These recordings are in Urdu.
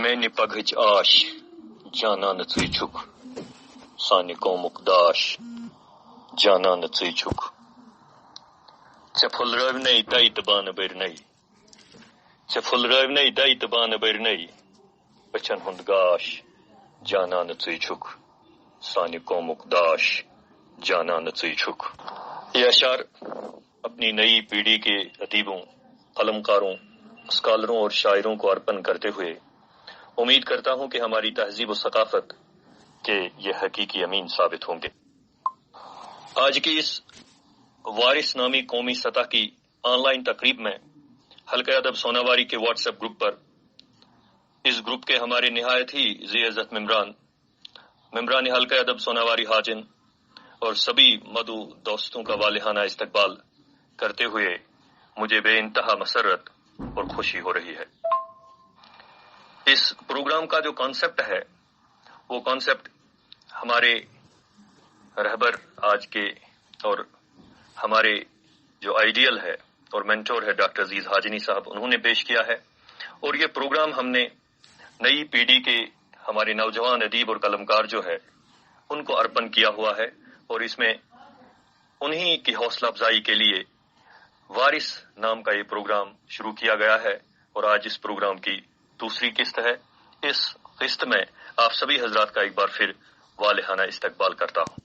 میانہِ پگہٕچ آش جانانہٕ ژٕے چھُکھ سانہِ قومُک داش جانانہٕ ژٕے چھُکھ ژےٚ پھُلرٲونَے دَے تہٕ بانہٕ بٔرنَے ژےٚ پھُلرٲونَے دَے تہٕ بانہٕ بٔرنَے أچھن ہُنٛد گاش جانانہٕ ژٕے چھُکھ سانہِ قومُک داش جانانہٕ ژٕے چھُکھ. یہ اشعار اپنی نئی پیڑھی کے ادیبوں، قلمکاروں، اسکالروں اور شاعروں کو ارپن کرتے ہوئے امید کرتا ہوں کہ ہماری تہذیب و ثقافت کے یہ حقیقی امین ثابت ہوں گے. آج کی اس وارث نامی قومی سطح کی آن لائن تقریب میں حلقہ ادب سوناواری کے واٹس ایپ گروپ پر اس گروپ کے ہمارے نہایت ہی ذی عزت ممبران حلقہ ادب سوناواری حاجن اور سبھی مدعو دوستوں کا والہانہ استقبال کرتے ہوئے مجھے بے انتہا مسرت اور خوشی ہو رہی ہے. اس پروگرام کا جو کانسیپٹ ہے وہ کانسیپٹ ہمارے رہبر آج کے اور ہمارے جو آئیڈیل ہے اور مینٹور ہے ڈاکٹر عزیز حاجنی صاحب، انہوں نے پیش کیا ہے. اور یہ پروگرام ہم نے نئی پیڑھی کے ہمارے نوجوان ادیب اور قلمکار جو ہے ان کو ارپن کیا ہوا ہے، اور اس میں انہی کی حوصلہ افزائی کے لیے وارث نام کا یہ پروگرام شروع کیا گیا ہے، اور آج اس پروگرام کی دوسری قسط ہے. اس قسط میں آپ سبھی حضرات کا ایک بار پھر والہانہ استقبال کرتا ہوں.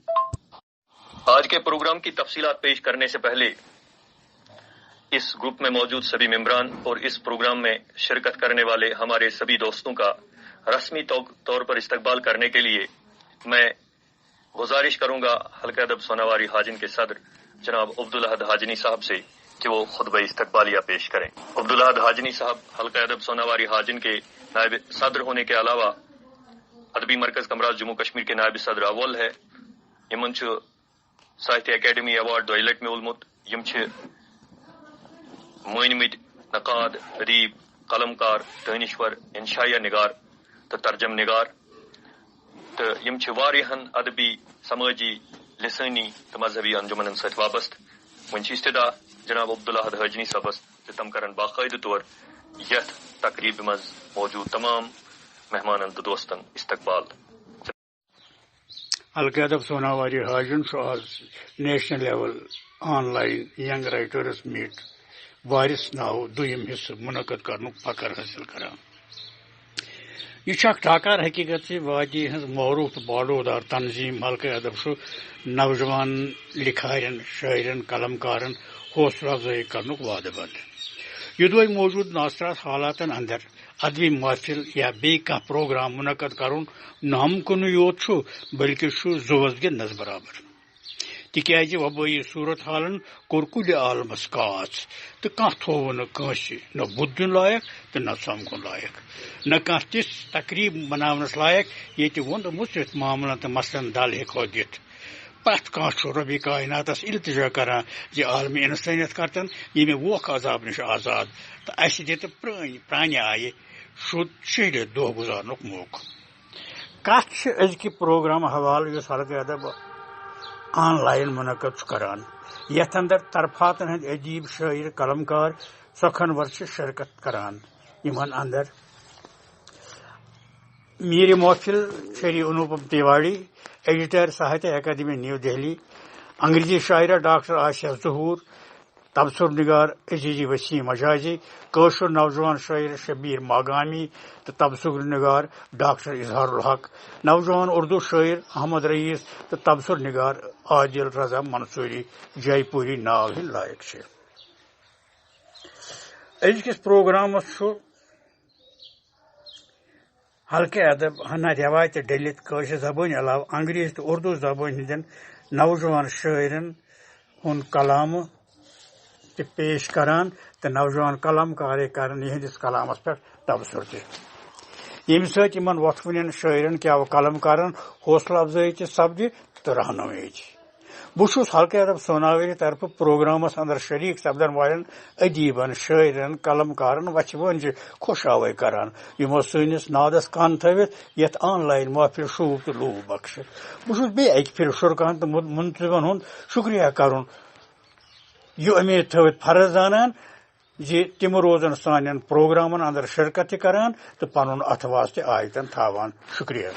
آج کے پروگرام کی تفصیلات پیش کرنے سے پہلے اس گروپ میں موجود سبھی ممبران اور اس پروگرام میں شرکت کرنے والے ہمارے سبھی دوستوں کا رسمی طور پر استقبال کرنے کے لیے میں گزارش کروں گا حلقہ ادب سوناواری حاجن کے صدر جناب عبدالاحد حاجنی صاحب سے کہ وہ خطبہ استقبالیہ پیش کریں. عبدالاحد حاجنی صاحب حلقہ ادب سوناواری حاجن کے نائب صدر ہونے کے علاوہ ادبی مرکز کمراز جموں کشمیر کے نائب صدر اول ہے. یمن چھ ساہتیہ اکیڈمی ایوارڈ دۄیہِ لٹہِ میوٗلمُت. یم چھ مٲنۍمٕتۍ نقاد، ادیب، قلمکار، دانشور، انشائیہ نگار تہٕ ترجم نگار، تہٕ یم چھ واریاہن ادبی، سمٲجی، لسانی تہٕ مذہبی انجمنن سۭتۍ وابستہٕ. وۄنۍ چھِ استدا جناب عبدالاحد حاجنی صٲبس تہٕ تم کرن باقاعدٕ طور یتھ تقریبہِ منٛز موجود تمام مہمانن تہٕ دوستن استقبال. حلقہ ادب Sonawari Hajin as national level online young writers meet Waris ناو دویم حصہ منعقد کرنک فخر حاصل کران. یہ ٹھاکار حقیقت سے وادی ہز معروف تو بالودار تنظیم حلقہ ادب نوجوان لکھارن، شاعرن، قلمکارن حوصلہ افزائی کرنک وعدہ بند. یہ دۄہ موجود ناثرات حالاتن اندر ادبی محفل یا بیٚیہِ کانٛہہ پروگرام منعقد کرُن ناممکن یوت چھُ بلکہ زوس گندنس برابر. تکیازِ وبٲیی صورت حالن کوٚر کُلہِ عالمس کاژ تہٕ کانٛہہ تھوٚو نہٕ کٲنٛسہِ نہ بُتھ دیُن لایق تہٕ نہ سمکھُن لایق، نہ کانٛہہ تِژھ تقریٖب مناونس لایق ییٚتہِ وُنٛد مُژرِتھ معاملن تہٕ مسلن دل ہیٚکہو دِتھ. پرٛٮ۪تھ کانٛہہ چھُ رۄبہِ کایناتس التجا کران زِ عالمی انسٲنیت کرتن ییٚمہِ ووکھٕ عذاب نِش آزاد تہٕ اسہِ دِتہٕ پرٛانہِ آیہِ شُد شہرِتھ دۄہ گُزارنُک موقعہٕ. کتھ چھِ أزکہِ پروگرام حوالہٕ یُس حلقہ ادب آن لائن منعقد چھُ کران، یتھ اندر طرفاتن ہٕنٛدۍ ادیب، شٲعر، قلمکار سۄکھنور چھِ شرکت کران. یمن اندر میر محفل شری انوپم تیواڑی، ایڈیٹر ساہتیہ اکیڈمی نیو دہلی، انگریزی شاعرہ ڈاکٹر عاشیہ ظہور، تبصر نگار عزیزی وسیم اجازی، کٲشُر نوجوان شاعر شبیر ماگامی تہٕ تبصر نگار ڈاکٹر اظہار الحق، نوجوان اردو شاعر احمد رئیس تہٕ تبصر نگار عادل رضا منصوری جے پوری ناو ہِنٛدۍ لایق چھِ. أزکِس پروگرامس چھُ حلقہ ادب ہنا روایتہِ ڈٔلِتھ کٲشِر زبٲنۍ علاوٕ انگریزی تہٕ اردو زبٲنۍ ہٕنٛدٮ۪ن نوجوان شاعرن ہُنٛد کلامہٕ تہِ پیش کران تہٕ نوجوان قلمکارے کرن یِہنٛدِس کلامس پٮ۪ٹھ تبصر تہِ، ییٚمہِ سۭتۍ یِمن وۄتھوٕنٮ۪ن شاعرن کیٛاہ قلمکارن حوصلہ افزٲیی تہِ سپدِ تہٕ رہنمٲیی تہِ. بہٕ چھُس حلقہ ادب سوناواری طرفہٕ پروگرامس اندر شریک سپدن والٮ۪ن ادیبن، شاعرن، قلمکارن وچھِ وٲنجہِ خۄش آوٲے کران یِمو سٲنِس نادس کن تھٲوِتھ یتھ آن لائن محفل شوٗب تہٕ لوٗب بخشہِ. بہٕ چھُس بیٚیہِ اکہِ پھِرِ شُرکان تہٕ منتظمن ہُنٛد شُکریہ کرُن یہ امید تھوت فرض زانان جی تم روزن سان پروگرامن اندر شرکت کران تو پن اتواز تہ آیتن تھاوان. شکریہ.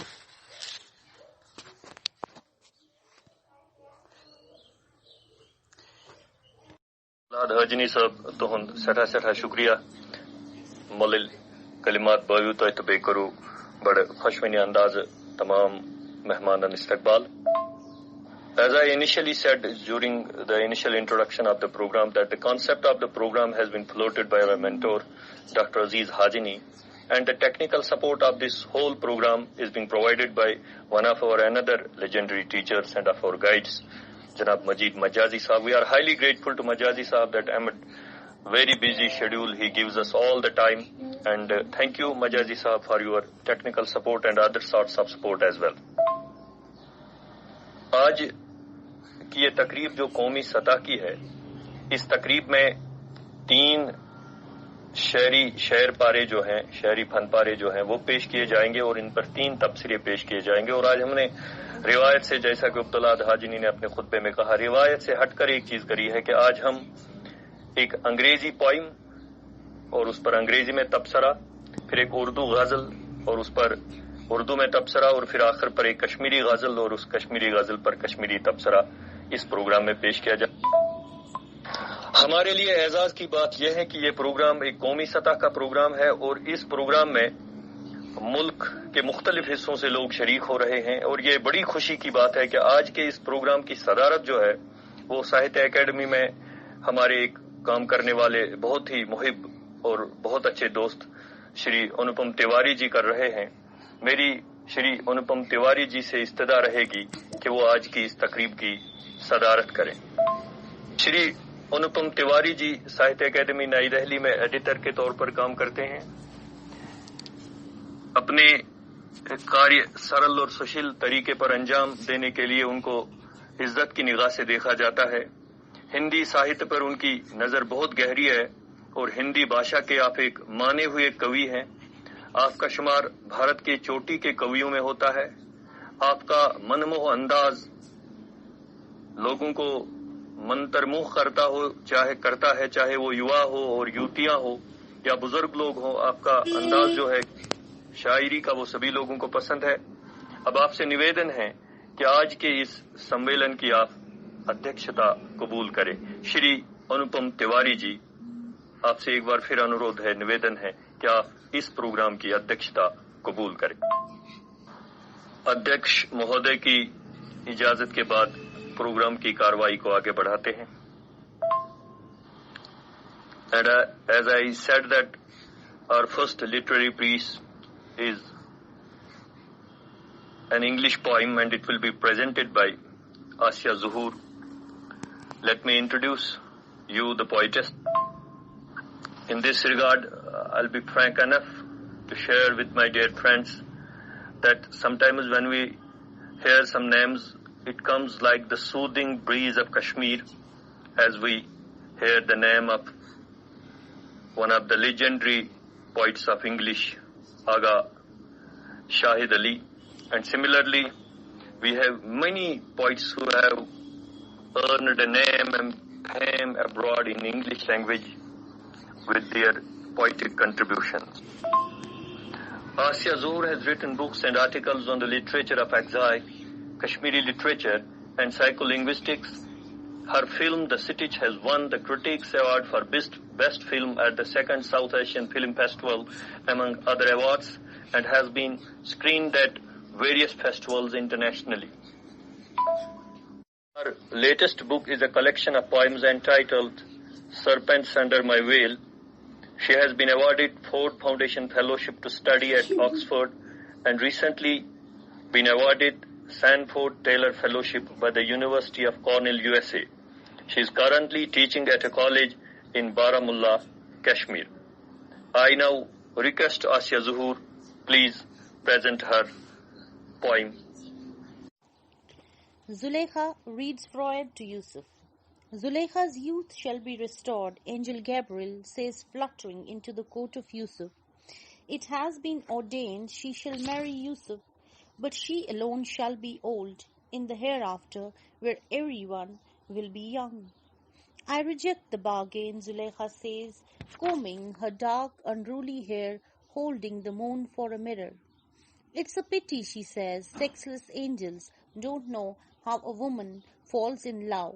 حاجنی صاحب تہد سٹھا سٹھا شکریہ. ملل کلمات بٲوِو تۄہہِ تہٕ بیٚیہِ کوٚروٕ بڑٕ خۄشوٕنہِ انداز تمام مہمانن استقبال. As I initially said during the initial introduction of the program, that the concept of the program has been floated by our mentor, Dr. Aziz Hajini, and the technical support of this whole program is being provided by one of our another legendary teachers and of our guides, Janab Majid Majazi Sahab. We are highly grateful to Majazi Sahab that amid very busy schedule he gives us all the time, and thank you Majazi Sahab for your technical support and other sorts of support as well. آج کی یہ تقریب جو قومی سطح کی ہے، اس تقریب میں 3 شعر پارے جو ہیں، شعری فن پارے جو ہیں وہ پیش کیے جائیں گے اور ان پر 3 تبصرے پیش کیے جائیں گے. اور آج ہم نے روایت سے، جیسا کہ عبداللہ حاجنی نے اپنے خطبے میں کہا، روایت سے ہٹ کر ایک چیز کری ہے کہ آج ہم ایک انگریزی پوئم اور اس پر انگریزی میں تبصرہ، پھر ایک اردو غزل اور اس پر اردو میں تبصرہ، اور پھر آخر پر ایک کشمیری غزل اور اس کشمیری غزل پر کشمیری تبصرہ اس پروگرام میں پیش کیا جائے. ہمارے لیے اعزاز کی بات یہ ہے کہ یہ پروگرام ایک قومی سطح کا پروگرام ہے اور اس پروگرام میں ملک کے مختلف حصوں سے لوگ شریک ہو رہے ہیں. اور یہ بڑی خوشی کی بات ہے کہ آج کے اس پروگرام کی صدارت جو ہے وہ ساہتیہ اکیڈمی میں ہمارے ایک کام کرنے والے بہت ہی محب اور بہت اچھے دوست شری انوپم تیواری جی کر رہے ہیں. میری شری انوپم تیواری جی سے استدعا رہے گی کہ وہ آج کی اس تقریب کی صدارت کریں. شری انوپم تیواری جی ساہتیہ اکیڈمی نئی دہلی میں ایڈیٹر کے طور پر کام کرتے ہیں. اپنے کاریہ سرل اور سشیل طریقے پر انجام دینے کے لیے ان کو عزت کی نگاہ سے دیکھا جاتا ہے. ہندی ساہتیہ پر ان کی نظر بہت گہری ہے اور ہندی بھاشا کے آپ ایک مانے ہوئے کوی ہیں. آپ کا شمار بھارت کے چوٹی کے کویوں میں ہوتا ہے. آپ کا منموہ انداز لوگوں کو منترموہ کرتا ہے چاہے وہ یوا ہو اور یوتیاں ہو یا بزرگ لوگ ہوں. آپ کا انداز جو ہے شاعری کا وہ سبھی لوگوں کو پسند ہے. اب آپ سے نویدن ہے کہ آج کے اس سمیلن کی آپ ادھیکشتا قبول کریں. شری انوپم تیواری جی، آپ سے ایک بار پھر انورودھ ہے، نویدن ہے کہ آپ اس پروگرام کی ادھیکشتا قبول کریں. ادھیکش مہودے کی اجازت کے بعد پروگرام کی کاروائی کو آگے بڑھاتے ہیں. And as I said that our first literary piece is an English poem and it will be presented by Asya Zuhur. Let me introduce you the poetess. In this regard, I'll be frank enough to share with my dear friends that sometimes when we hear some names, it comes like the soothing breeze of Kashmir as we hear the name of one of the legendary poets of English, Agha Shahid Ali. And similarly, we have many poets who have earned a name and fame abroad in English language with their poetic contributions. Asya Zuhur has written books and articles on the literature of Akzai, Kashmiri literature and psycholinguistics. Her film, The Sitich, has won the Critics Award for Best Film at the 2nd South Asian Film Festival, among other awards, and has been screened at various festivals internationally. Her latest book is a collection of poems entitled Serpents Under My Veil. She has been awarded Ford Foundation Fellowship to study at Oxford and recently been awarded Sanford Taylor Fellowship by the University of Cornell, USA. She is currently teaching at a college in Baramulla, Kashmir. I now request Asya Zuhur, please present her poem. Zuleikha reads Freud to Yusuf. Zuleikha's youth shall be restored, Angel Gabriel says, fluttering into the court of Yusuf. It has been ordained she shall marry Yusuf, but she alone shall be old in the hereafter, where everyone will be young. I reject the bargain, Zuleika says, combing her dark, unruly hair, holding the moon for a mirror. It's a pity, she says, sexless angels don't know how a woman falls in love.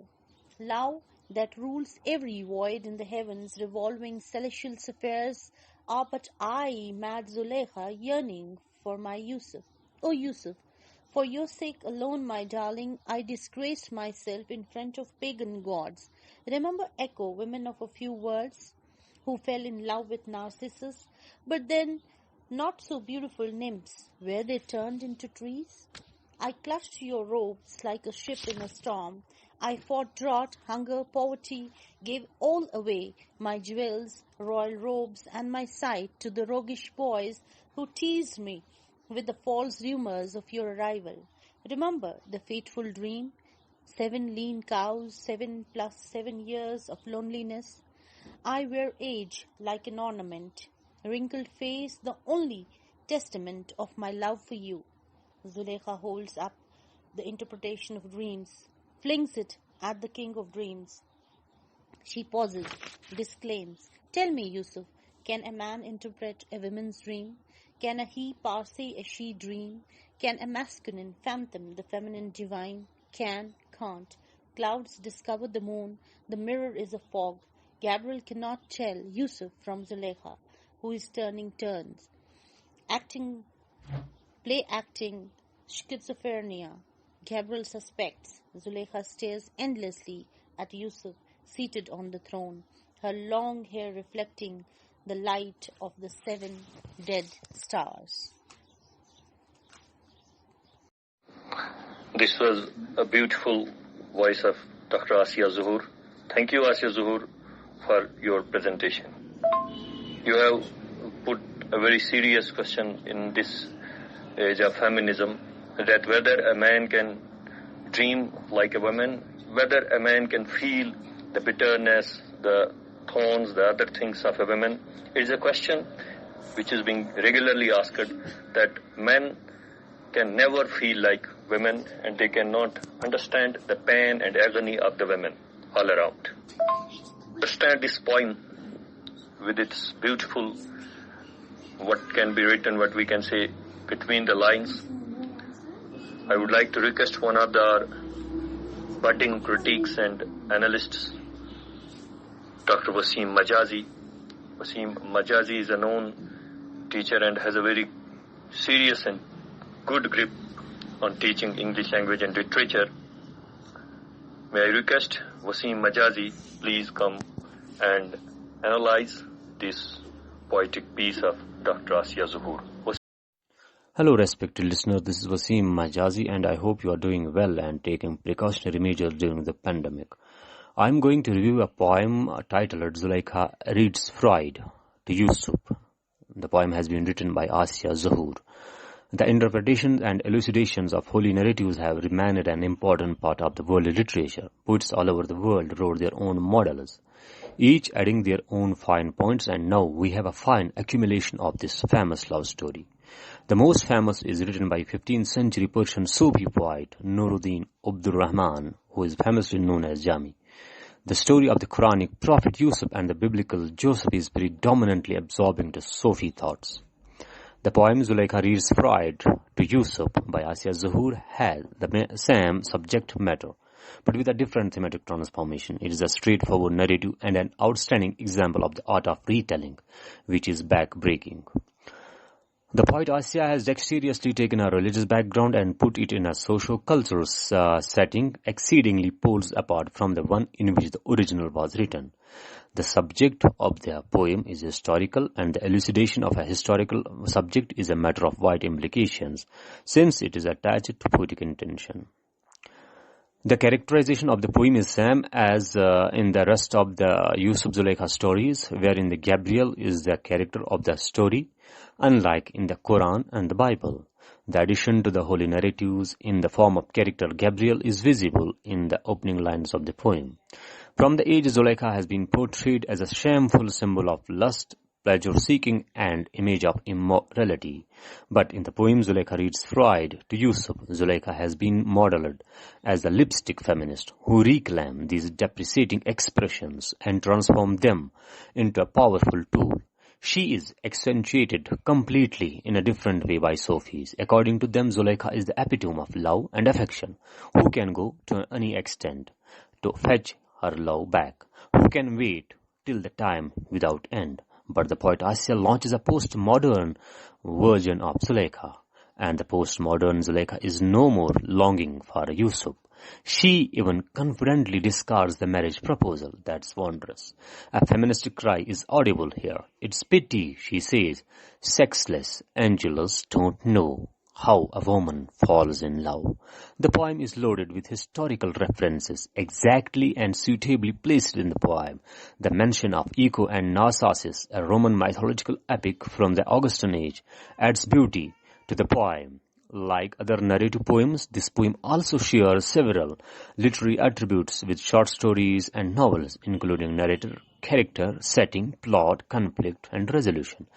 Love that rules every void in the heavens, revolving celestial affairs, are but I, mad Zuleika, yearning for my Yusuf. O Yusuf, for your sake alone, my darling, I disgraced myself in front of pagan gods. Remember Echo, women of a few words, who fell in love with Narcissus, but then not so beautiful nymphs, were they turned into trees? I clutched your robes like a ship in a storm. I fought drought, hunger, poverty, gave all away, my jewels, royal robes, and my sight to the roguish boys who teased me with the false rumors of your arrival. Remember the fateful dream? 7 lean cows, 7 plus 7 years of loneliness. I wear age like an ornament, wrinkled face the only testament of my love for you. Zuleika holds up the interpretation of dreams, flings it at the king of dreams. She pauses, disclaims. Tell me, Yusuf, can a man interpret a woman's dream? Can a he parse a she dream? Can a masculine fathom the feminine divine? Can, can't. Clouds discover the moon, the mirror is a fog. Gabriel cannot tell Yusuf from Zuleika, who is turning turns. Play acting, schizophrenia. Gabriel suspects. Zuleika stares endlessly at Yusuf, seated on the throne, her long hair reflecting the light of the 7 dead stars. This was a beautiful voice of Dr. Asiya Zuhur. Thank you, Asiya Zuhur, for your presentation. You have put a very serious question in this age of feminism, that whether a man can dream like a woman, whether a man can feel the bitterness, the thorns, the other things of a woman. It is a question which is being regularly asked, that men can never feel like women and they cannot understand the pain and agony of the women all around. Understand this poem with its beautiful, what can be written, what we can say between the lines. I would like to request one of the budding critics and analysts, Dr. Wasim Majazi. Wasim Majazi is a known teacher and has a very serious and good grip on teaching English language and literature. May I request Wasim Majazi please come and analyze this poetic piece of Dr. Asiya Zuhur. Hello respected listener, this is Wasim Majazi and I hope you are doing well and taking precautionary measures during the pandemic. I am going to review a poem titled Zuleika Reads Freud to Yusuf. The poem has been written by Asiya Zuhur. The interpretations and elucidations of holy narratives have remained an important part of the world literature. Poets all over the world wrote their own models, each adding their own fine points, and now we have a fine accumulation of this famous love story. The most famous is written by 15th century Persian Sufi poet Nuruddin Abdur Rahman, who is famously known as Jami. The story of the Quranic prophet Yusuf and the biblical Joseph is predominantly absorbing to Sufi thoughts. The poem Zuleika Reads Freud to Yusuf by Asiya Zuhur has the same subject matter, but with a different thematic transformation. It is a straightforward narrative and an outstanding example of the art of retelling, which is back-breaking. The poet Asiya has dexterously taken a religious background and put it in a socio-cultural setting exceedingly poles apart from the one in which the original was written. The subject of the poem is historical, and the elucidation of a historical subject is a matter of wide implications, since it is attached to poetic intention. The characterization of the poem is same as in the rest of the Yusuf Zuleika stories, wherein the Gabriel is the character of the story, unlike in the Quran and the Bible. The addition to the holy narratives in the form of character Gabriel is visible in the opening lines of the poem. From the age, Zuleika has been portrayed as a shameful symbol of lust, pleasure-seeking and image of immorality. But in the poem Zuleika Reads Freud to Yusuf, Zuleika has been modeled as a lipstick feminist who reclaimed these depreciating expressions and transformed them into a powerful tool. She is accentuated completely in a different way by Sophies. According to them, Zuleika is the epitome of love and affection, who can go to any extent to fetch her love back, who can wait till the time without end. But the poet Asya launches a postmodern version of Zuleika, and the postmodern Zuleika is no more longing for Yusuf. She even confidently discards the marriage proposal. That's wondrous. A feminist cry is audible here. It's pity, she says, sexless angels don't know how a woman falls in love. The poem is loaded with historical references, exactly and suitably placed in the poem. The mention of Echo and Narcissus, a Roman mythological epic from the Augustan age, adds beauty to the poem. Like other narrative poems, this poem also shares several literary attributes with short stories and novels, including narrator, character, setting, plot, conflict, and resolution.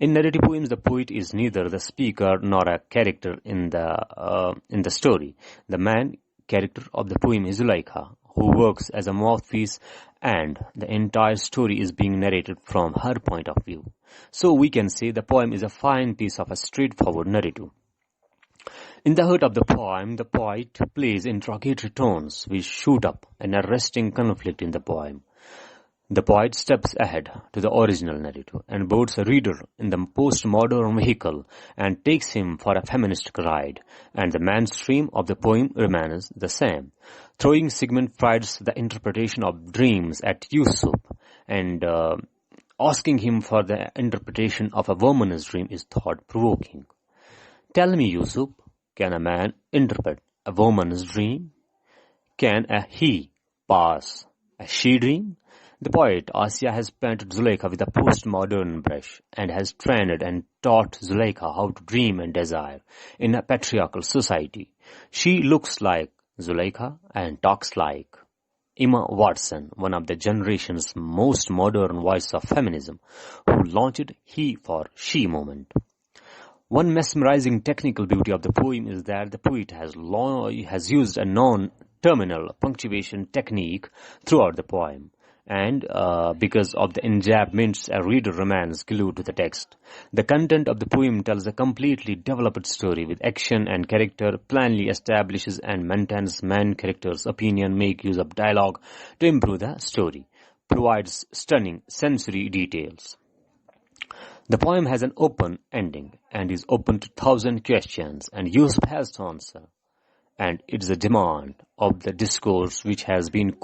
In narrative poems, the poet is neither the speaker nor a character in the story. The main character of the poem is Zuleika, who works as a mouthpiece, and the entire story is being narrated from her point of view. So we can say the poem is a fine piece of a straightforward narrative. In the heart of the poem, the poet plays interrogatory tones which shoot up an arresting conflict in the poem. The poet steps ahead to the original narrative and boards a reader in the postmodern vehicle and takes him for a feminist ride, and the mainstream of the poem remains the same. Throwing Sigmund Freud's The Interpretation of Dreams at Yusuf and asking him for the interpretation of a woman's dream is thought-provoking. Tell me, Yusuf, can a man interpret a woman's dream? Can a he pass a she dream? The poet Asya has painted Zuleika with a postmodern brush and has trained and taught Zuleika how to dream and desire in a patriarchal society. She looks like Zuleika and talks like Emma Watson, one of the generation's most modern voices of feminism, who launched he for she movement. One mesmerizing technical beauty of the poem is that the poet has used a non-terminal punctuation technique throughout the poem. And because of the enjambments, a reader remains glued to the text. The content of the poem tells a completely developed story with action and character, plainly establishes and maintains main character's opinion, make use of dialogue to improve the story, provides stunning sensory details. The poem has an open ending and is open to 1,000 questions, and Yusuf has to answer. And it's a demand of the discourse which has been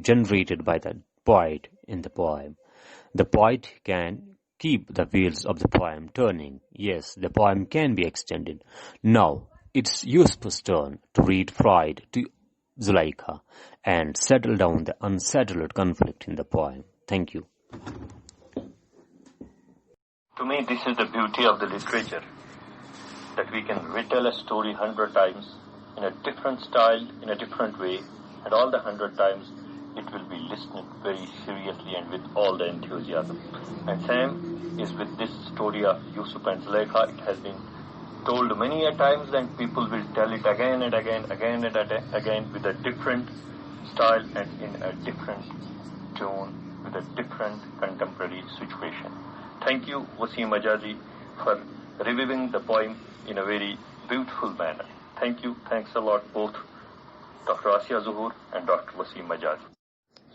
generated by the poet in the poem. The poet can keep the wheels of the poem turning. Yes, the poem can be extended. Now, it's Yusuf's turn to read Freud to Zuleika and settle down the unsettled conflict in the poem. Thank you. To me, this is the beauty of the literature, that we can retell a story 100 times in a different style, in a different way, and all the 100 times it will be listened very seriously and with all the enthusiasm. And same is with this story of Yusuf and Zuleika. It has been told many a times, and people will tell it again and again with a different style and in a different tone, with a different contemporary situation. Thank you, Wasim Majazi, for reviving the poem in a very beautiful manner. Thank you. Thanks a lot, both Dr. Asya Zuhur and Dr. Wasim Majazi.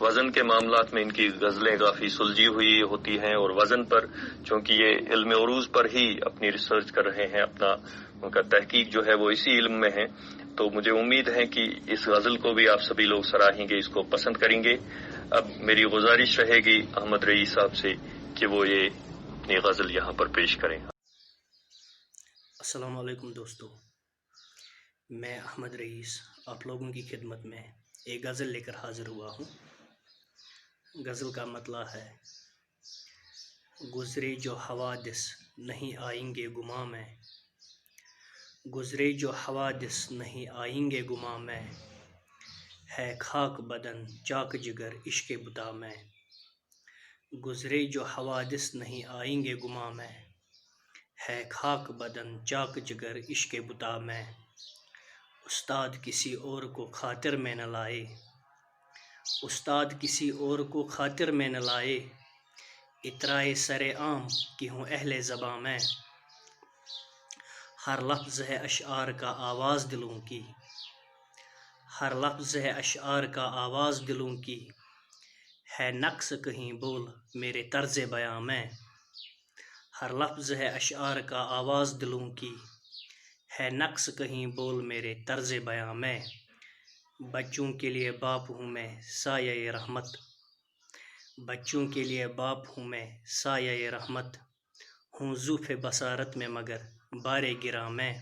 وزن کے معاملات میں ان کی غزلیں کافی سلجھی ہوئی ہوتی ہیں، اور وزن پر چونکہ یہ علم عروض پر ہی اپنی ریسرچ کر رہے ہیں، ان کا تحقیق جو ہے وہ اسی علم میں ہے، تو مجھے امید ہے کہ اس غزل کو بھی آپ سبھی لوگ سراہیں گے، اس کو پسند کریں گے۔ اب میری گزارش رہے گی احمد رئیس صاحب سے کہ وہ یہ اپنی غزل یہاں پر پیش کریں۔ السلام علیکم دوستو، میں احمد رئیس آپ لوگوں کی خدمت میں ایک غزل لے کر حاضر ہوا ہوں۔ غزل کا مطلب ہے: گزرے جو حوادث نہیں آئیں گے گماں میں، گزرے جو حوادث نہیں آئیں گے گماں میں، ہے خاک بدن چاک جگر عشق بتا میں، گزرے جو حوادث نہیں آئیں گے گماں میں، ہے خاک بدن چاک جگر عشق بتا میں، استاد کسی اور کو خاطر میں نہ لائے، استاد کسی اور کو خاطر میں نہ لائے، اطرائے سر عام کی ہوں اہل زباں میں، ہر لفظ ہے اشعار کا آواز دلوں کی، ہر لفظ ہے اشعار کا آواز دلوں کی، ہے نقص کہیں بول میرے طرز بیاں میں، ہر لفظ ہے اشعار کا آواز دلوں کی، ہے نقص کہیں بول میرے طرز بیاں میں، بچوں کے لیے باپ ہوں میں سایہ رحمت، بچوں کے لیے باپ ہوں میں سایہ رحمت، ہوں زوف بصارت میں مگر بار گراں میں،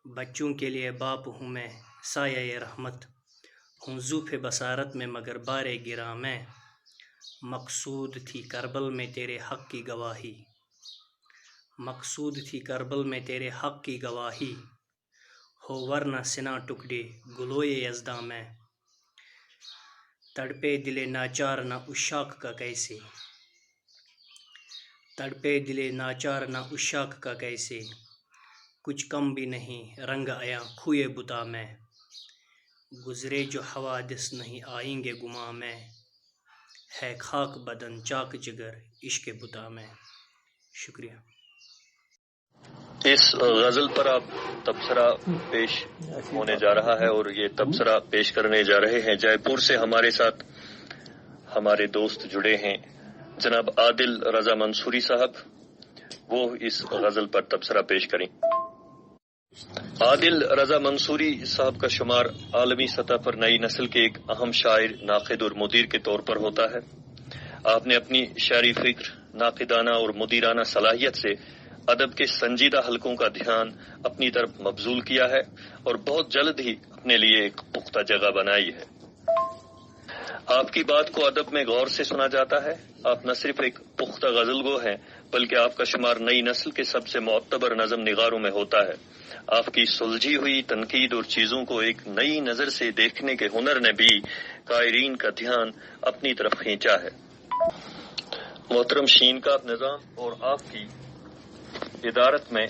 بچوں کے لیے باپ ہوں میں سایہ رحمت، ہوں زوف بصارت میں مگر بار گراں میں، مقصود تھی کربل میں تیرے حق کی گواہی، مقصود تھی کربل میں تیرے حق کی گواہی، ہو ورنہ سنا ٹکڑے گلوئے یزداں میں، تڑپے دل ناچار نہ عشاق کا کیسے، تڑپے دل ناچار نہ عشاق کا کیسے، کچھ کم بھی نہیں رنگ آیا کھوئے بتا میں، گزرے جو حوادث نہیں آئیں گے گماں میں، ہے خاک بدن چاک جگر عشق بتا میں۔ شکریہ۔ اس غزل پر آپ تبصرہ پیش ہونے جا رہا ہے، اور یہ تبصرہ پیش کرنے جا رہے ہیں جے پور سے ہمارے ساتھ ہمارے دوست جڑے ہیں جناب عادل رضا منصوری صاحب، وہ اس غزل پر تبصرہ پیش کریں۔ عادل رضا منصوری صاحب کا شمار عالمی سطح پر نئی نسل کے ایک اہم شاعر، ناقد اور مدیر کے طور پر ہوتا ہے۔ آپ نے اپنی شعری فکر، ناقدانہ اور مدیرانہ صلاحیت سے ادب کے سنجیدہ حلقوں کا دھیان اپنی طرف مبذول کیا ہے، اور بہت جلد ہی اپنے لیے ایک پختہ جگہ بنائی ہے۔ آپ کی بات کو ادب میں غور سے سنا جاتا ہے۔ آپ نہ صرف ایک پختہ غزل گو ہیں، بلکہ آپ کا شمار نئی نسل کے سب سے معتبر نظم نگاروں میں ہوتا ہے۔ آپ کی سلجھی ہوئی تنقید اور چیزوں کو ایک نئی نظر سے دیکھنے کے ہنر نے بھی قائرین کا دھیان اپنی طرف کھینچا ہے۔ محترم شین کا نظام اور آپ کی ادارت میں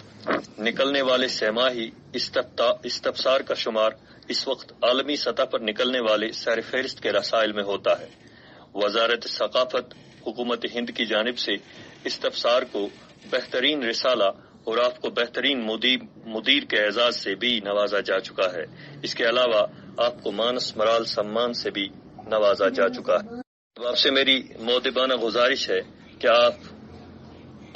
نکلنے والے سہماہی استفسار کا شمار اس وقت عالمی سطح پر نکلنے والے سر فہرست کے رسائل میں ہوتا ہے۔ وزارت ثقافت حکومت ہند کی جانب سے استفسار کو بہترین رسالہ اور آپ کو بہترین مدیر کے اعزاز سے بھی نوازا جا چکا ہے۔ اس کے علاوہ آپ کو مانس مرال سمان سے بھی نوازا جا چکا ہے۔ آپ سے میری مؤدبانہ گزارش ہے کہ آپ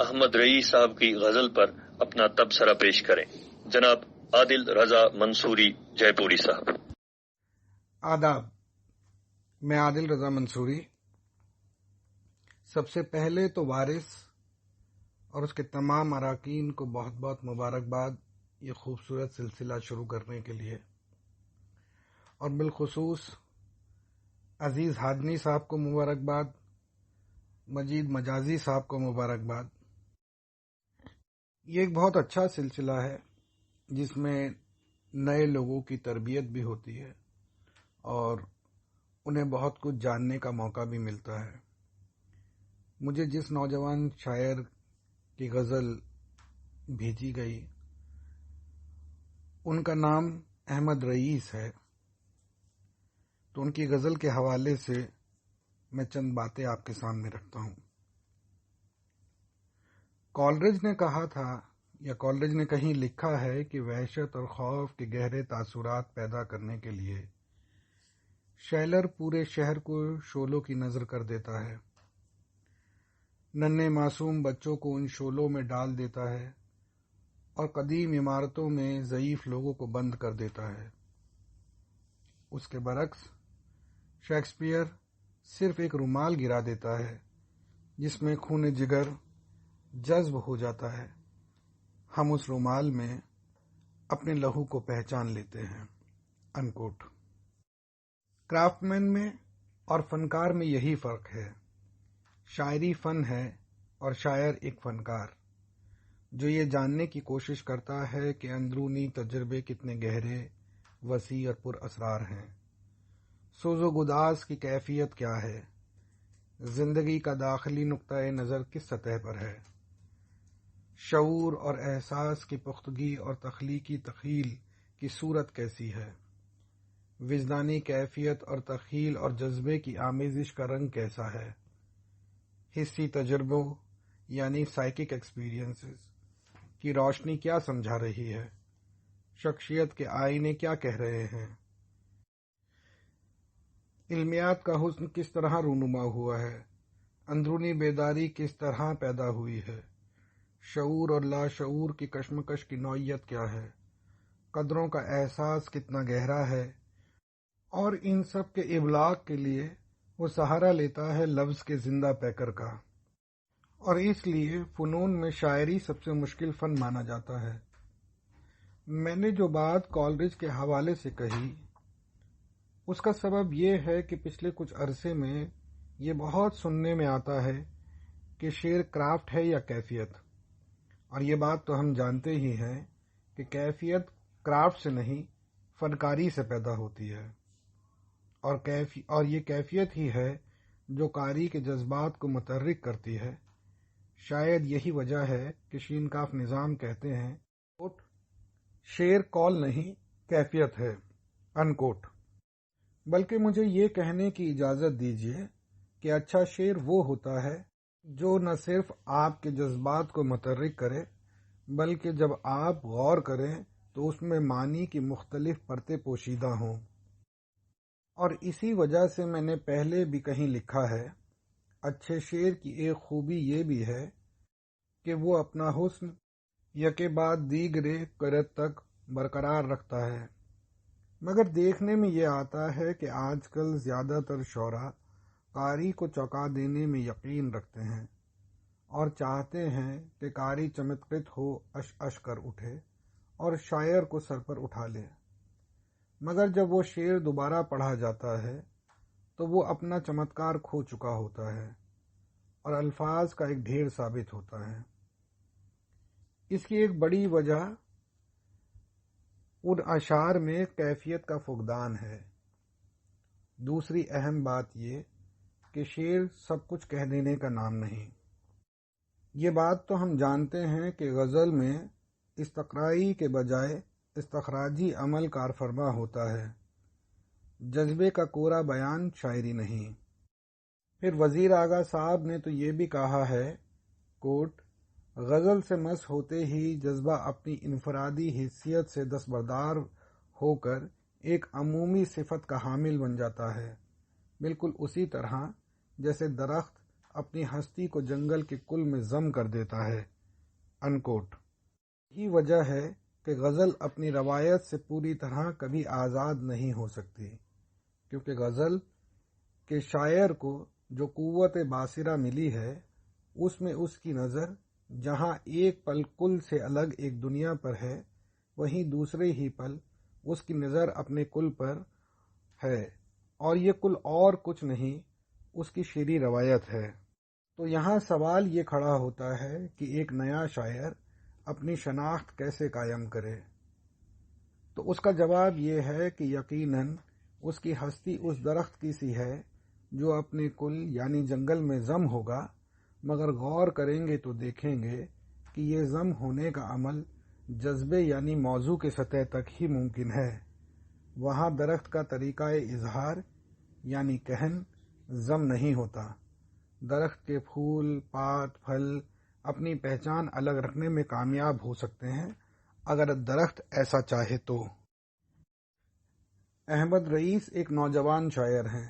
احمد رئیس صاحب کی غزل پر اپنا تبصرہ پیش کریں۔ جناب عادل رضا منصوری جے پوری صاحب۔ آداب، میں عادل رضا منصوری۔ سب سے پہلے تو وارث اور اس کے تمام اراکین کو بہت بہت مبارکباد یہ خوبصورت سلسلہ شروع کرنے کے لیے، اور بالخصوص عزیز ہادنی صاحب کو مبارکباد، مجید مجازی صاحب کو مبارکباد۔ یہ ایک بہت اچھا سلسلہ ہے جس میں نئے لوگوں کی تربیت بھی ہوتی ہے اور انہیں بہت کچھ جاننے کا موقع بھی ملتا ہے۔ مجھے جس نوجوان شاعر کی غزل بھیجی گئی ان کا نام احمد رئیس ہے، تو ان کی غزل کے حوالے سے میں چند باتیں آپ کے سامنے رکھتا ہوں۔ کالرج نے کہا تھا، یا کالرج نے کہیں لکھا ہے کہ وحشت اور خوف کے گہرے تاثرات پیدا کرنے کے لیے شیلر پورے شہر کو شعلوں کی نظر کر دیتا ہے، ننھے معصوم بچوں کو ان شعلوں میں ڈال دیتا ہے اور قدیم عمارتوں میں ضعیف لوگوں کو بند کر دیتا ہے۔ اس کے برعکس شیکسپیئر صرف ایک رومال گرا دیتا ہے جس میں خون جگر جذب ہو جاتا ہے، ہم اس رومال میں اپنے لہو کو پہچان لیتے ہیں۔ انکوٹ۔ کرافٹ مین میں اور فنکار میں یہی فرق ہے۔ شاعری فن ہے اور شاعر ایک فنکار جو یہ جاننے کی کوشش کرتا ہے کہ اندرونی تجربے کتنے گہرے، وسیع اور پر اسرار ہیں، سوز و گداز کی کیفیت کیا ہے، زندگی کا داخلی نقطۂ نظر کس سطح پر ہے، شعور اور احساس کی پختگی اور تخلیقی تخیل کی صورت کیسی ہے، وجدانی کیفیت اور تخیل اور جذبے کی آمیزش کا رنگ کیسا ہے، حسی تجربوں یعنی سائیکک ایکسپیرینسز کی روشنی کیا سمجھا رہی ہے، شخصیت کے آئینے کیا کہہ رہے ہیں، علمیات کا حسن کس طرح رونما ہوا ہے، اندرونی بیداری کس طرح پیدا ہوئی ہے، شعور اور لاشعور کی کشمکش کی نوعیت کیا ہے، قدروں کا احساس کتنا گہرا ہے، اور ان سب کے ابلاغ کے لیے وہ سہارا لیتا ہے لفظ کے زندہ پیکر کا، اور اس لیے فنون میں شاعری سب سے مشکل فن مانا جاتا ہے۔ میں نے جو بات کالرج کے حوالے سے کہی اس کا سبب یہ ہے کہ پچھلے کچھ عرصے میں یہ بہت سننے میں آتا ہے کہ شعر کرافٹ ہے یا کیفیت، اور یہ بات تو ہم جانتے ہی ہیں کہ کیفیت کرافٹ سے نہیں فنکاری سے پیدا ہوتی ہے، اور یہ کیفیت ہی ہے جو قاری کے جذبات کو متحرک کرتی ہے۔ شاید یہی وجہ ہے کہ شینکاف نظام کہتے ہیں شعر کال نہیں کیفیت ہے، انکوٹ۔ بلکہ مجھے یہ کہنے کی اجازت دیجیے کہ اچھا شعر وہ ہوتا ہے جو نہ صرف آپ کے جذبات کو متحرک کرے بلکہ جب آپ غور کریں تو اس میں معنی کی مختلف پرتیں پوشیدہ ہوں۔ اور اسی وجہ سے میں نے پہلے بھی کہیں لکھا ہے، اچھے شعر کی ایک خوبی یہ بھی ہے کہ وہ اپنا حسن یکے بعد دیگرے کرت تک برقرار رکھتا ہے، مگر دیکھنے میں یہ آتا ہے کہ آج کل زیادہ تر شعراء قاری کو چونکا دینے میں یقین رکھتے ہیں اور چاہتے ہیں کہ قاری چمتکت ہو اش اش کر اٹھے اور شاعر کو سر پر اٹھا لے، مگر جب وہ شعر دوبارہ پڑھا جاتا ہے تو وہ اپنا چمتکار کھو چکا ہوتا ہے اور الفاظ کا ایک ڈھیر ثابت ہوتا ہے۔ اس کی ایک بڑی وجہ ان اشعار میں کیفیت کا فقدان ہے۔ دوسری اہم بات یہ کہ شعر سب کچھ کہہ دینے کا نام نہیں۔ یہ بات تو ہم جانتے ہیں کہ غزل میں استقرائی کے بجائے استخراجی عمل کارفرما ہوتا ہے، جذبے کا کورا بیان شاعری نہیں۔ پھر وزیر آغا صاحب نے تو یہ بھی کہا ہے، کوٹ، غزل سے مس ہوتے ہی جذبہ اپنی انفرادی حیثیت سے دستبردار ہو کر ایک عمومی صفت کا حامل بن جاتا ہے، بالکل اسی طرح جیسے درخت اپنی ہستی کو جنگل کے کل میں ضم کر دیتا ہے، انکوٹ۔ یہی وجہ ہے کہ غزل اپنی روایت سے پوری طرح کبھی آزاد نہیں ہو سکتی، کیونکہ غزل کے شاعر کو جو قوت باصرہ ملی ہے اس میں اس کی نظر جہاں ایک پل کل سے الگ ایک دنیا پر ہے، وہیں دوسرے ہی پل اس کی نظر اپنے کل پر ہے، اور یہ کل اور کچھ نہیں اس کی شعری روایت ہے۔ تو یہاں سوال یہ کھڑا ہوتا ہے کہ ایک نیا شاعر اپنی شناخت کیسے قائم کرے؟ تو اس کا جواب یہ ہے کہ یقیناً اس کی ہستی اس درخت کی سی ہے جو اپنے کل یعنی جنگل میں ضم ہوگا، مگر غور کریں گے تو دیکھیں گے کہ یہ ضم ہونے کا عمل جذبے یعنی موضوع کے سطح تک ہی ممکن ہے۔ وہاں درخت کا طریقہ اظہار یعنی کہن ضم نہیں ہوتا۔ درخت کے پھول، پات، پھل اپنی پہچان الگ رکھنے میں کامیاب ہو سکتے ہیں اگر درخت ایسا چاہے تو۔ احمد رئیس ایک نوجوان شاعر ہیں.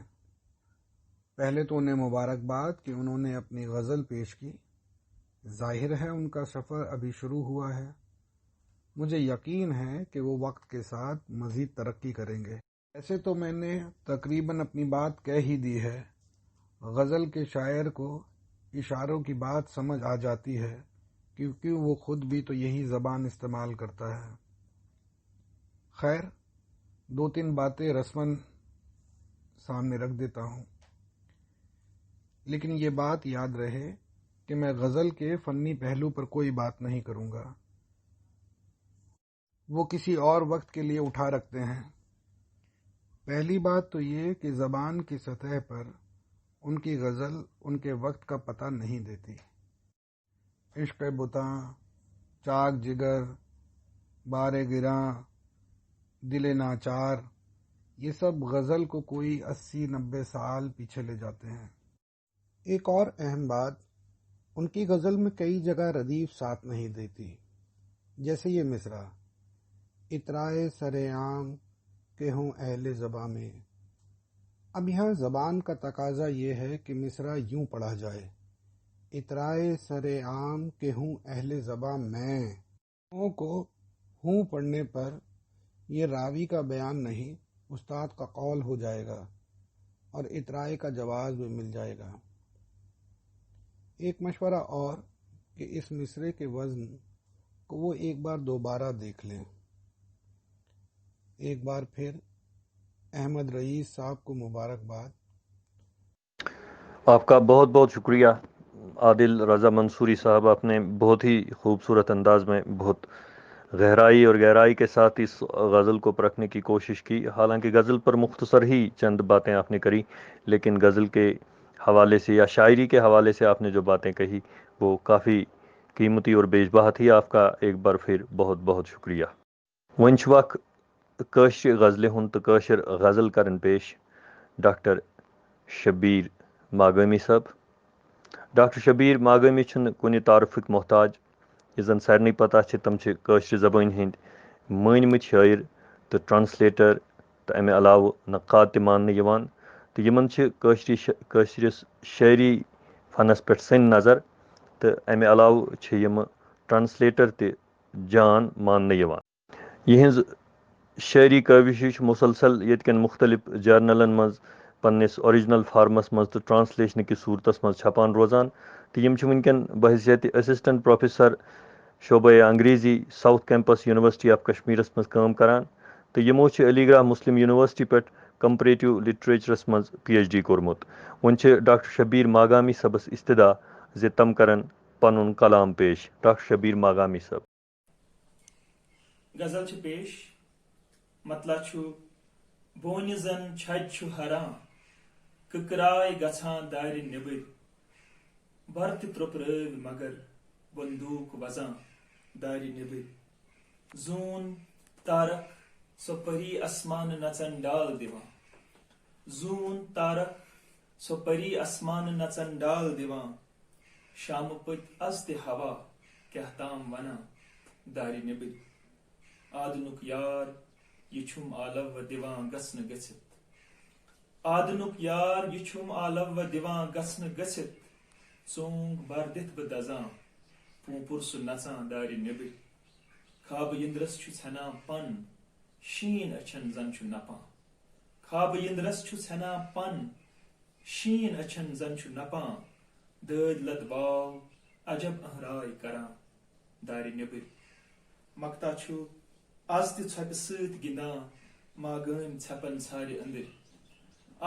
پہلے تو انہیں مبارکباد کہ انہوں نے اپنی غزل پیش کی. ظاہر ہے ان کا سفر ابھی شروع ہوا ہے. مجھے یقین ہے کہ وہ وقت کے ساتھ مزید ترقی کریں گے. ایسے تو میں نے تقریباً اپنی بات کہہ ہی دی ہے. غزل کے شاعر کو اشاروں کی بات سمجھ آ جاتی ہے کیونکہ وہ خود بھی تو یہی زبان استعمال کرتا ہے. خیر، 2-3 باتیں رسماً سامنے رکھ دیتا ہوں، لیکن یہ بات یاد رہے کہ میں غزل کے فنی پہلو پر کوئی بات نہیں کروں گا، وہ کسی اور وقت کے لیے اٹھا رکھتے ہیں. پہلی بات تو یہ کہ زبان کی سطح پر ان کی غزل ان کے وقت کا پتہ نہیں دیتی. عشق بتاں، چاک جگر، بار گراں، دل ناچار، یہ سب غزل کو کوئی 80-90 سال پیچھے لے جاتے ہیں. ایک اور اہم بات، ان کی غزل میں کئی جگہ ردیف ساتھ نہیں دیتی. جیسے یہ مصرع، اطرائے سر عام کہ ہوں اہل زباں میں. اب یہاں زبان کا تقاضا یہ ہے کہ مصرع یوں پڑھا جائے، اطرائے سر عام کہ ہوں اہل زباں میں. ہوں کو ہوں پڑھنے پر یہ راوی کا بیان نہیں، استاد کا قول ہو جائے گا اور اطرائے کا جواز بھی مل جائے گا. ایک مشورہ اور کہ اس مصرعے کے وزن کو وہ ایک بار دوبارہ دیکھ لیں. ایک بار پھر احمد رئیس صاحب کو مبارکباد. آپ کا بہت بہت شکریہ عادل رضا منصوری صاحب. آپ نے بہت ہی خوبصورت انداز میں بہت گہرائی کے ساتھ اس غزل کو پرکھنے کی کوشش کی. حالانکہ غزل پر مختصر ہی چند باتیں آپ نے کری، لیکن غزل کے حوالے سے یا شاعری کے حوالے سے آپ نے جو باتیں کہی وہ کافی قیمتی اور بیش بہا تھی. آپ کا ایک بار پھر بہت بہت شکریہ. ونچ وقت کٲشرِ غزلہِ ہُنٛد تہٕ کٲشِر غزل کرن پیش ڈاکٹر شبیر ماگامی صٲب. ڈاکٹر شبیر ماگامی چھُنہٕ کُنہِ تعارفُک محتاج. یہِ زن سارنٕے پتہ چھِ تِم چھِ کٲشرِ زبٲنۍ ہٕنٛدۍ مٲنۍمٕتۍ شٲعر تہٕ ٹرانسلیٹر تہٕ اَمہِ علاوٕ نقاد تہِ ماننہٕ یِوان، تہٕ یِمن چھِ کٲشرِس شٲعری فنس پٮ۪ٹھ سنٛد نظر، تہٕ اَمہِ علاوٕ چھِ یِمہٕ ٹرانسلیٹر تہِ جان ماننہٕ یِوان. یِہٕنٛز شٲعری کٲوِشہِ چھِ مُسلسل ییٚتہِ کٮ۪ن مختلف جرنلن منٛز پننِس اوریجنل فارمس منٛز تہٕ ٹرانسلیشنہٕ کِس صوٗرتس منٛز چھپان روزان، تہٕ یِم چھِ وٕنکٮ۪ن بحثیتِ اسسٹنٹ پروفیسر شعبے انگریزی ساؤتھ کیمپس یونیورسٹی آف کشمیرس منٛز کٲم کران، تہٕ یِمو چھِ علی گڑھ مسلم یونیورسٹی پٮ۪ٹھ کمپریٹو لٹریچرس منٛز PhD کوٚرمُت. وۄنۍ چھِ ڈاکٹر شبیر ماگامی صٲبس استدا زِ تِم کرن پنُن کلام پیش. ڈاکٹر شبیر ماگامی صٲب. غزل چھِ پیش. مطلع چھُ بونہِ زن چھج چھُ ہران کٕکرایہِ گژھان دارِ نیبٕرۍ بر تہِ ترٛوپرٲوۍ مگر بندوٗق وزان دارِ نیبٕرۍ زوٗن تارک سۄ پری اسمانہٕ نژن ڈال دِوان زوٗن تارک سۄ پری اسمانہٕ نژن ڈال دِوان شامہٕ پٔتۍ از تہِ ہوا کیٛاہ تام ونان دارِ نیبٕرۍ آدنُک یار یہِ چھُم آلو دِوان گژھنہٕ گٔژھِتھ آدنُک یار یہِ چھُم آلو دِوان گژھنہٕ گٔژھِتھ ژونٛگ بر دِتھ بہٕ دزان پونٛپُر سُہ نژان دارِ نیبٕرۍ خوابہٕ یِنٛدرس چھُ ژھٮ۪نان پن شیٖن أچھن زن چھُ نپان خوابہٕ یِنٛدرس چھُ ژھٮ۪نان پن شیٖن أچھن زن چھُ نپان دٲدۍ لد واو عجب أہنٛراے کران دارِ نیبٕرۍ مکتا چھُ آز تہِ ژھۄپہِ سۭتۍ گِنٛدان ماگٲمۍ ژھٮ۪پن ژھارِ أنٛدٕرۍ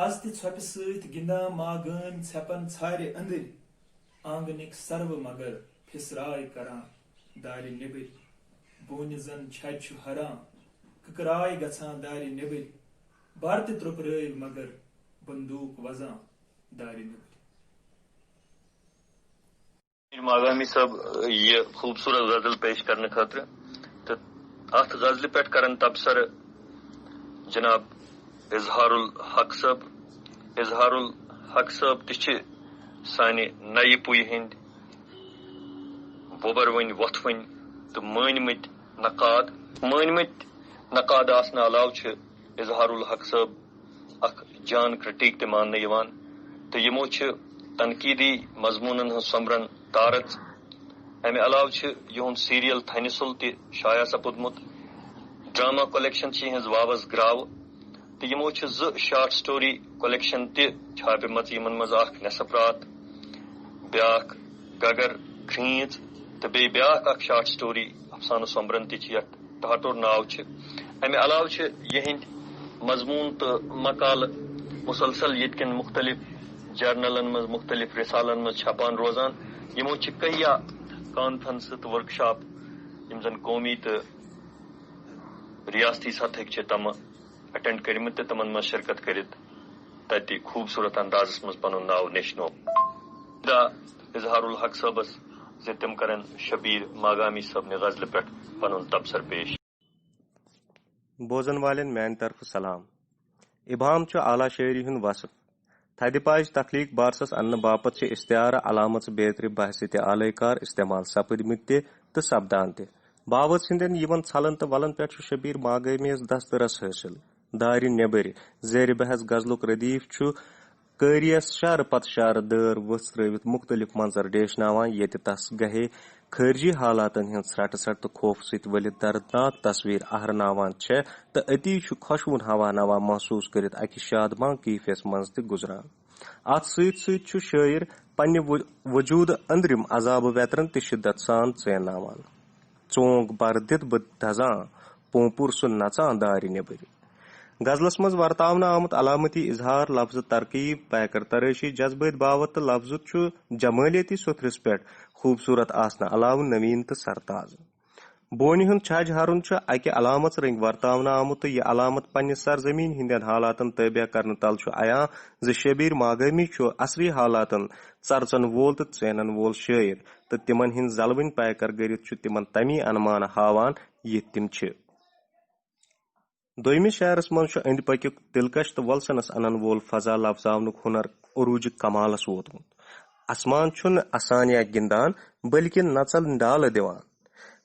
آز تہِ ژھۄپہِ سۭتۍ گِنٛدان ماگٲمۍ ژھٮ۪پن ژھارِ أنٛدٕرۍ آنگنٕکۍ سروٕ مگر پھِسراے کران دارِ نیبٕرۍ بونہِ زن چھج چھُ ہران کٕکرایہِ گژھان دارِ نیبٕرۍ بر تہِ ترٛوپرٲوۍ مگر بندوٗق وزان دارِ نیبٕرۍ. ماگامی صٲب یہ خوبصورت غزل پیش کرنے خاطر تو ات غزلہِ پٮ۪ٹھ کرن تبصرٕ جناب اظہار الحق صٲب. اظہار الحق صٲب تہِ چھِ سانہِ نَیہِ پُیہِ ہٕنٛدۍ وۄبروٕنۍ وۄتھوٕنۍ تہٕ مٲنۍمٕتۍ نقاد آسنہٕ علاوٕ چھِ اظہار الحق صاحب اخ جان کرٹیک تہ ماننے یوان تو یمو تنقیدی مضمون ہز سومبرن تارت. امہ علاوہ یہند سیریل تھنہ سل تہ شائع سپودمت. ڈرامہ کولیکشن ہز واوز گراو تو یمو شارٹ سٹوری کولیکشن تہ چھاپہ مت یمن مز اخ نصف رات بیاکھ گگر کھریت تو بیاکھ اخ شارٹ سٹوری افسانہ سومبرن تہ یتھ ٹاٹور ناو. امہ علاوہ یہند مضمون تو مقال مسلسل یتکن مختلف جرنلن مز مختلف رسالن مز چھپان روزان. یمو کہیا کانفرنس تو ورکشاپ یم زن قومی تو ریاستی سطح تم اٹینڈ کرمت تو تمن مز شرکت کرت تتہ خوبصورت اندازس مز پن ناو نیشنو. اظہار الحق صبس زِ تم کرن شبیر ماگامی صاحب نے غزل پہ پن تبصر پیش. بوزن والن میان طرف سلام. ابہام اعلیٰ شاعری ہند وصف. تھدِ پاج تخلیق بارسس انہ باپت استعارہ علامت بیتر بحثیت اعلی کار استعمال سپدمت تہ سپدان تہ. باوت سندین یمن ژھلن تو ولن پہ شبیر ماگامی دسترس حاصل. دار نیبر زیر بحث غزلک ردیف قاریس شعر پتہ شعر دار وژھ ترٲوِتھ مختلف منظر ڈیشناوان ییٚتہِ تس گہے خارجی حالاتن ہند سرٹ سٹ تو خوف ست ولت دردناک تصویر اہرناوان تو اتی خوشون ہوا نوا محسوس کرت اکہ شادمان کیفیس مز تہ گزران. ات ست شاعر پنہ وجود اندرم عذاب ویترن تہ شدت سان ژیناوان. ژونگ بر دت بہ دزان پوپر سہ نژان دارِ نیبر. غزلس مز ورتاونہ آمت علامتی اظہار لفظ ترکیب پیکر تراشی جذبات باوت تو لفظ جمالیتی ستھرس پہ خوبصورت آسنہ علاوہ نوین تو سرتاز. بونہ ہند چھج ہرن اکہ علامت رنگ ورتاونہ آمت تو یہ علامت پنس سرزمین ہندین حالاتن تابع کرنے تل عیاں ز شبیر ماگامی عصری حالاتن ژرژن وول تو ژینن وول شاعر تو تمن ہند زلون پیکر گرت تمن تمی انمان ہاوان یہ تم دویمس شعرس مز اند پکیک دلکش تو ولسنس انن وول فضا لفظاونک ہنر عروج کمالس ووتمت. اسمان چھن اسانیہ گندان بلکہ نژل ڈال دیوان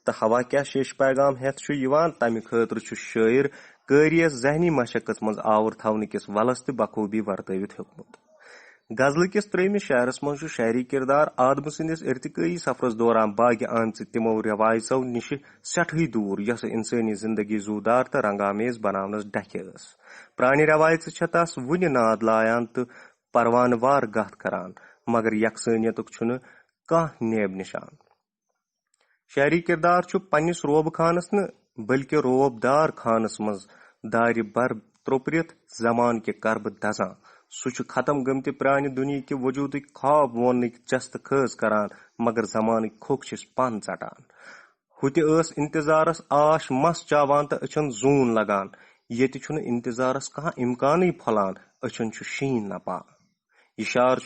تو ہوا کیا شیش پیغام ہیتھ یوان تمہ خاطر شاعر قاریس ذہنی مشقت مز آور تھونہ کس ولس تہ بخوبی ورتوت ہیوکمت. غزل کس ترٛیٚیمِس شعرس مز شعری کردار آدم سندس ارتقائی سفرس دوران باغ آمژ تمو روایژو نش سٹھے دور یس انسانی زندگی زودار تو رنگامیز بناونس ڈکھہ ٲس. پرانہ روایژ تس ونہ ناد لایان تو پروانہ وار گتھ کران مگر یکسانیتک چھنہ کانٛہہ نیب نشان. شعری کردار پننس روب خانس نہ بلکہ روب دار خانس مز دارِ بر تروپرت زمان کے کرب دزان. سہ ختم گمتہ پرانہ دنیا کے وجودک خواب وونک جست خاز کران مگر زمانک کھوک چھس پن ژٹان. ہوتہ ٲس انتظارس آش مس چاوان تو اچھن زون لگان ییتہ چھنہ انتظارس کانٛہہ امکانے پھۄلان اچھن شین نپان. یہ شعر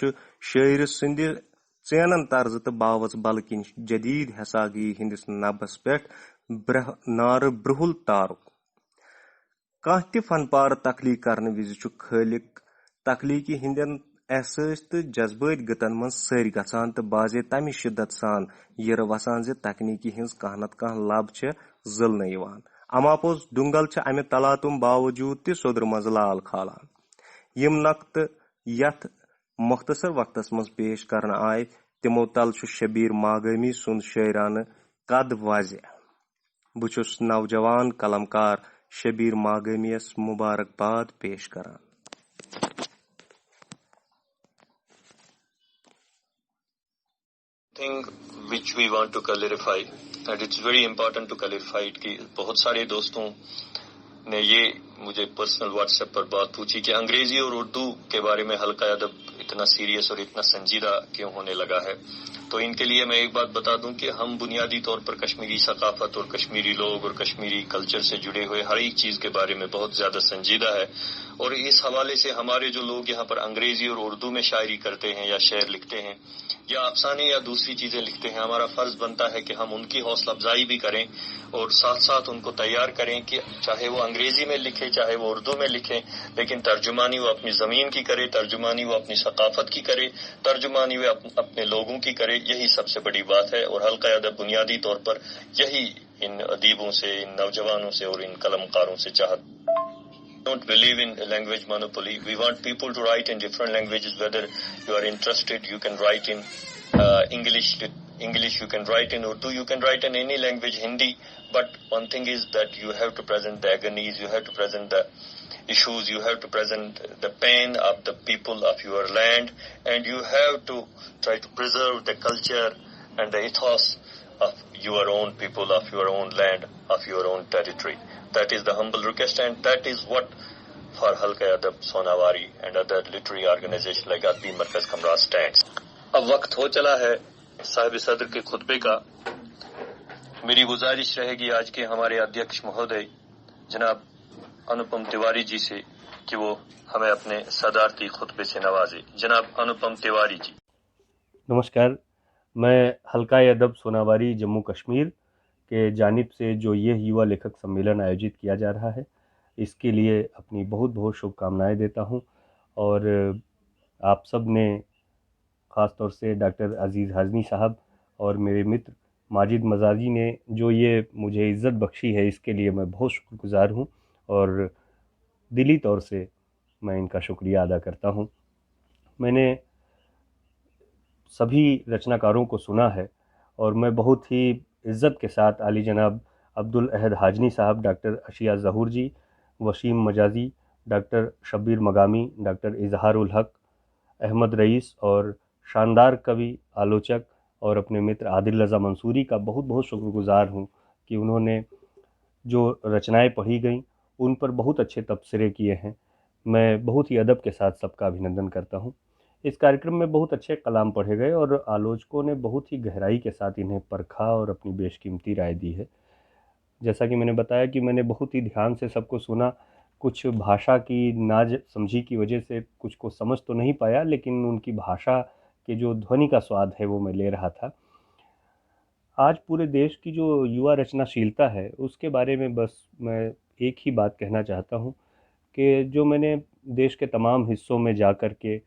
شاعر سند ژینن طرز تو باوز بلکن جدید حساگی ہندس نبس پہ نار برہل تارک. کانٛہہ تہ فن پارٕ تخلیق کرنے وز خالق تخلیقی ہندین احساس تو جذبات گتن من سر گژھان تو بازے تمہ شدت سان یر وسان ز تکنیکی ہز کانٛہہ نتہٕ کانٛہہ لب ضلع یوان. اما پوز دنگل امہ تلاتم باوجود تہ سودر مز لال کھالان. یم نقطہ یتھ مختصر وقتس مز پیش کرنا آئے تمو تل شبیر ماگامی سند شاعرانہ قد واضح. بچس نوجوان قلمکار شبیر ماگامی یس مبارکباد پیش کران. thing which we want to clarify and it's very important to clarify it کہ بہت سارے دوستوں نے یہ مجھے پرسنل واٹس ایپ پر بات پوچھی کہ انگریزی اور اردو کے بارے میں حلقہ ادب اتنا سیریس اور اتنا سنجیدہ کیوں ہونے لگا ہے. تو ان کے لیے میں ایک بات بتا دوں کہ ہم بنیادی طور پر کشمیری ثقافت اور کشمیری لوگ اور کشمیری کلچر سے جڑے ہوئے ہر ایک چیز کے بارے میں بہت زیادہ سنجیدہ ہے. اور اس حوالے سے ہمارے جو لوگ یہاں پر انگریزی اور اردو میں شاعری کرتے ہیں یا شعر لکھتے ہیں یا افسانے یا دوسری چیزیں لکھتے ہیں، ہمارا فرض بنتا ہے کہ ہم ان کی حوصلہ افزائی بھی کریں اور ساتھ ساتھ ان کو تیار کریں کہ چاہے وہ انگریزی میں لکھے چاہے وہ اردو میں لکھیں، لیکن ترجمانی وہ اپنی زمین کی کرے، ترجمانی وہ اپنی ثقافت کی کرے، ترجمانی وہ اپنے لوگوں کی کرے. یہی سب سے بڑی بات ہے اور حلقہ ادب بنیادی طور پر یہی ان ادیبوں سے، ان نوجوانوں سے اور ان قلمکاروں سے چاہت. don't believe in language monopoly. We want people to write in different languages. Whether you are interested, you can write in English, you can write in Urdu, you can write in any language, Hindi. But one thing is that you have to present the agonies, you have to present the issues, you have to present the pain of the people of your land, and you have to try to preserve the culture and the ethos of your own people, of your own land, of your own territory. That is the humble request, and that is what for Halqa Adab Sonawari and other literary organizations like Adabi Markaz Kamra stands. اب وقت ہو چلا ہے صاحب صدر کے خطبے کا. میری گزارش رہے گی آج کے ہمارے ادھیکش مہودے جناب انوپم تیواری جی سے کہ وہ ہمیں اپنے صدارتی خطبے سے نوازے. جناب انوپم تیواری جی. نمسکار. میں حلقہ ادب سوناواری جموں کشمیر کے جانب سے جو یہ یووا لیکھک سمیلن آیوجت کیا جا رہا ہے اس کے لیے اپنی بہت بہت شبھ کامنائیں دیتا ہوں. اور آپ سب نے خاص طور سے ڈاکٹر عزیز ہاضمی صاحب اور میرے متر ماجد مزاجی نے جو یہ مجھے عزت بخشی ہے اس کے لیے میں بہت شکر گزار ہوں اور دلی طور سے میں ان کا شکریہ ادا کرتا ہوں. میں نے سبھی رچنا کاروں کو سنا ہے اور میں بہت ہی عزت کے ساتھ عالی جناب عبدالاحد حاجنی صاحب، ڈاکٹر اشیاء ظہور جی، وسیم مجازی، ڈاکٹر شبیر مقامی، ڈاکٹر اظہار الحق، احمد رئیس اور شاندار کوی آلوچک اور اپنے متر عادل رضا منصوری کا بہت بہت شکر گزار ہوں کہ انہوں نے جو رچنائیں پڑھی گئیں ان پر بہت اچھے تبصرے کیے ہیں. میں بہت ہی ادب کے ساتھ سب کا ابھینندن کرتا ہوں. اس کارکرم میں بہت اچھے کلام پڑھے گئے اور آلوچکوں نے بہت ہی گہرائی کے ساتھ انہیں پرکھا اور اپنی بیش قیمتی رائے دی ہے. جیسا کہ میں نے بتایا کہ میں نے بہت ہی دھیان سے سب کو سنا. کچھ بھاشا کی ناج سمجھی کی وجہ سے کچھ کو سمجھ تو نہیں پایا، لیکن ان کی بھاشا کے جو دھونی کا سواد ہے وہ میں لے رہا تھا. آج پورے دیش کی جو یووا رچنا شیلتا ہے اس کے بارے میں بس میں ایک ہی بات کہنا چاہتا ہوں کہ جو میں نے دیش کے تمام حصوں میں جا کر کے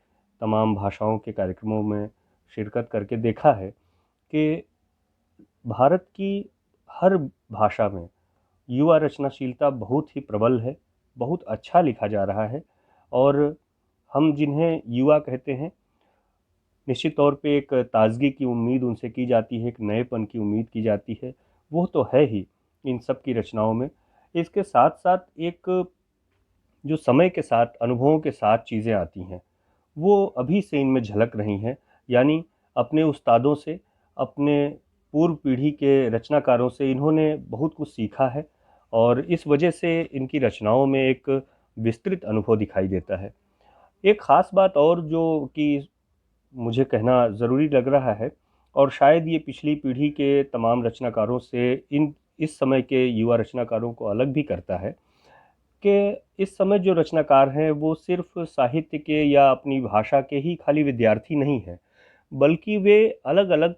تمام بھاشاؤں کے کارکرموں میں شرکت کر کے دیکھا ہے کہ بھارت کی ہر بھاشا میں یووا رچنا شیلتا بہت ہی پربل ہے، بہت اچھا لکھا جا رہا ہے. اور ہم جنہیں یووا کہتے ہیں نشچت طور پہ ایک تازگی کی امید ان سے کی جاتی ہے، ایک نئے پن کی امید کی جاتی ہے. وہ تو ہے ہی ان سب کی رچناؤں میں. اس کے ساتھ ساتھ ایک جو سمے کے ساتھ انوبھوؤں کے ساتھ چیزیں آتی ہیں وہ ابھی سے ان میں جھلک رہی ہیں. یعنی اپنے استادوں سے، اپنے پورو پیڑھی کے رچنا کاروں سے انہوں نے بہت کچھ سیکھا ہے اور اس وجہ سے ان کی رچناؤں میں ایک وسترت انوبھو دکھائی دیتا ہے. ایک خاص بات اور جو کہ مجھے کہنا ضروری لگ رہا ہے اور شاید یہ پچھلی پیڑھی کے تمام رچنا کاروں سے اس سمے کے یووا رچنا کاروں کو الگ بھی کرتا ہے کہ اس سمے جو رچنا کار ہیں وہ صرف ساہتیہ کے یا اپنی بھاشا کے ہی خالی ودیارتھی نہیں ہیں، بلکہ وہ الگ الگ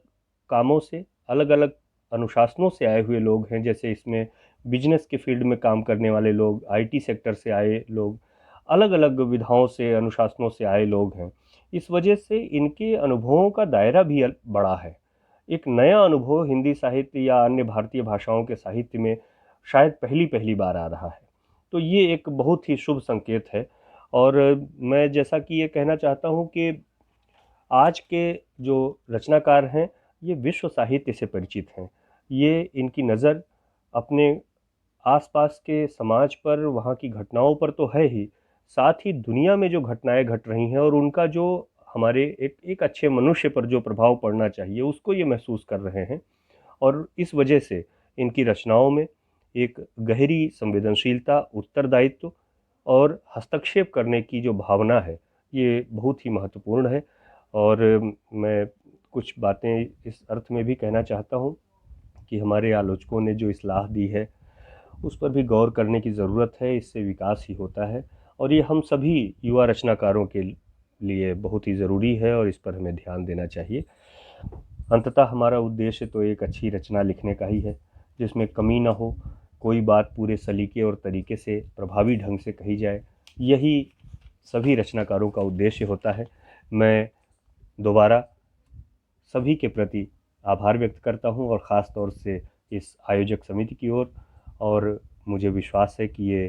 کاموں سے، الگ الگ انوشاسنوں سے آئے ہوئے لوگ ہیں. جیسے اس میں بزنس کے فیلڈ میں کام کرنے والے لوگ، آئی ٹی سیکٹر سے آئے لوگ، الگ الگ ودھاؤں سے، انوشاسنوں سے آئے لوگ ہیں. اس وجہ سے ان کے انوبھوؤں کا دائرہ بھی بڑا ہے. ایک نیا انوبھو ہندی ساہتیہ یا انیہ بھارتیہ بھاشاؤں کے ساہتیہ میں شاید پہلی بار آ رہا ہے. تو یہ ایک بہت ہی شبھ سنکیت ہے. اور میں جیسا کہ یہ کہنا چاہتا ہوں کہ آج کے جو رچنا کار ہیں یہ وشو ساہتیہ سے پریچت ہیں. یہ ان کی نظر اپنے آس پاس کے سماج پر، وہاں کی گھٹناؤں پر تو ہے ہی، ساتھ ہی دنیا میں جو گھٹنائیں گھٹ رہی ہیں اور ان کا جو ہمارے ایک اچھے منشیہ پر جو پربھاؤ پڑنا چاہیے اس کو یہ محسوس کر رہے ہیں. اور اس وجہ سے ان کی رچناؤں میں ایک گہری سنویدنشیلتا، اتردائتو اور ہستکشیپ کرنے کی جو بھاونا ہے یہ بہت ہی مہتوپورن ہے. اور میں کچھ باتیں اس ارتھ میں بھی کہنا چاہتا ہوں کہ ہمارے آلوچکوں نے جو اصلاح دی ہے اس پر بھی غور کرنے کی ضرورت ہے. اس سے وکاس ہی ہوتا ہے اور یہ ہم سبھی یووا رچنا کاروں کے لیے بہت ہی ضروری ہے اور اس پر ہمیں دھیان دینا چاہیے. انتتہ ہمارا ادیشیہ تو ایک اچھی رچنا لکھنے کا ہی ہے جس میں کمی نہ ہو، کوئی بات پورے سلیقے اور طریقے سے پربھاوی ڈھنگ سے کہی جائے. یہی سبھی رچنا کاروں کا ادیشیہ ہوتا ہے. میں دوبارہ سبھی کے پرتی آبھار ویکت کرتا ہوں اور خاص طور سے اس آیوجک سمیتی کی اور مجھے وشواس ہے کہ یہ